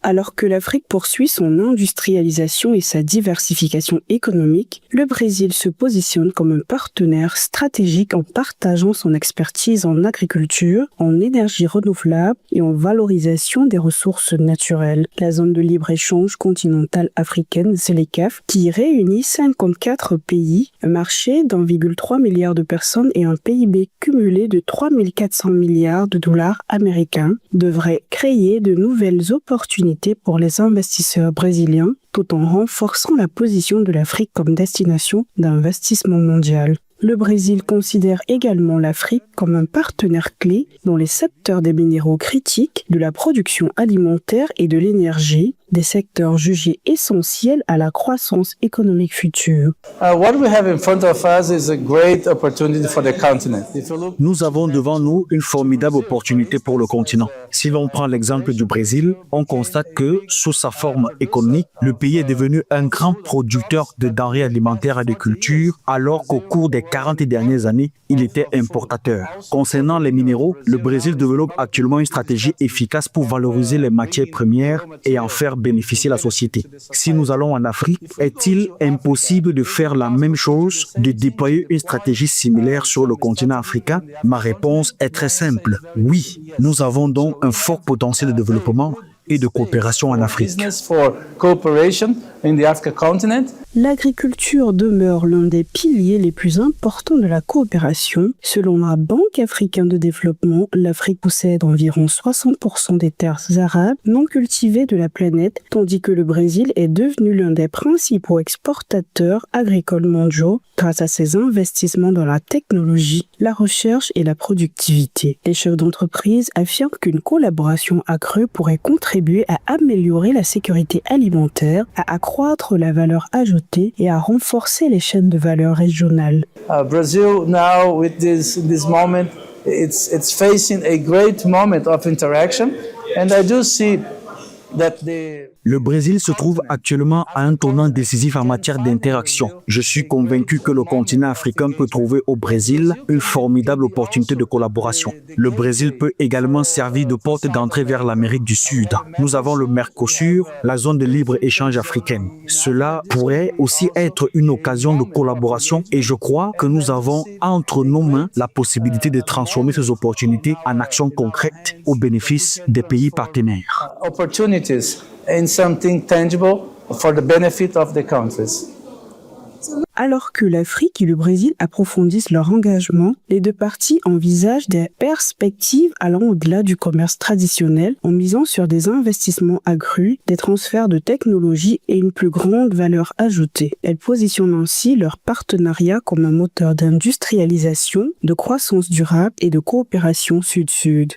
Alors que l'Afrique poursuit son industrialisation et sa diversification économique, le Brésil se positionne comme un partenaire stratégique en partageant son expertise en agriculture, en énergie renouvelable et en valorisation des ressources naturelles. La zone de libre-échange continentale africaine, ZLECAf, qui réunit 54 pays, un marché d'1,3 milliard de personnes et un PIB cumulé de 3 400 milliards de dollars américains, devrait créer de nouvelles opportunités pour les investisseurs brésiliens, tout en renforçant la position de l'Afrique comme destination d'investissement mondial. Le Brésil considère également l'Afrique comme un partenaire clé dans les secteurs des minéraux critiques, de la production alimentaire et de l'énergie, des secteurs jugés essentiels à la croissance économique future. Nous avons devant nous une formidable opportunité pour le continent. Si l'on prend l'exemple du Brésil, on constate que, sous sa forme économique, le pays est devenu un grand producteur de denrées alimentaires et de cultures, alors qu'au cours des 40 dernières années, il était importateur. Concernant les minéraux, le Brésil développe actuellement une stratégie efficace pour valoriser les matières premières et en faire bénéficier la société. Si nous allons en Afrique, est-il impossible de faire la même chose, de déployer une stratégie similaire sur le continent africain? Ma réponse est très simple. Oui, nous avons donc un fort potentiel de développement et de coopération en Afrique. L'agriculture demeure l'un des piliers les plus importants de la coopération. Selon la Banque africaine de développement, l'Afrique possède environ 60% des terres arables non cultivées de la planète, tandis que le Brésil est devenu l'un des principaux exportateurs agricoles mondiaux grâce à ses investissements dans la technologie, la recherche et la productivité. Les chefs d'entreprise affirment qu'une collaboration accrue pourrait contribuer à améliorer la sécurité alimentaire, à accroître la valeur ajoutée et à renforcer les chaînes de valeur régionales. Brazil now with this moment, it's facing a great moment of interaction, and I do see that Le Brésil se trouve actuellement à un tournant décisif en matière d'interaction. Je suis convaincu que le continent africain peut trouver au Brésil une formidable opportunité de collaboration. Le Brésil peut également servir de porte d'entrée vers l'Amérique du Sud. Nous avons le Mercosur, la zone de libre-échange africaine. Cela pourrait aussi être une occasion de collaboration et je crois que nous avons entre nos mains la possibilité de transformer ces opportunités en actions concrètes au bénéfice des pays partenaires. In something tangible for the benefit of the countries. Alors que l'Afrique et le Brésil approfondissent leur engagement, les deux parties envisagent des perspectives allant au-delà du commerce traditionnel en misant sur des investissements accrus, des transferts de technologies et une plus grande valeur ajoutée. Elles positionnent ainsi leur partenariat comme un moteur d'industrialisation, de croissance durable et de coopération sud-sud.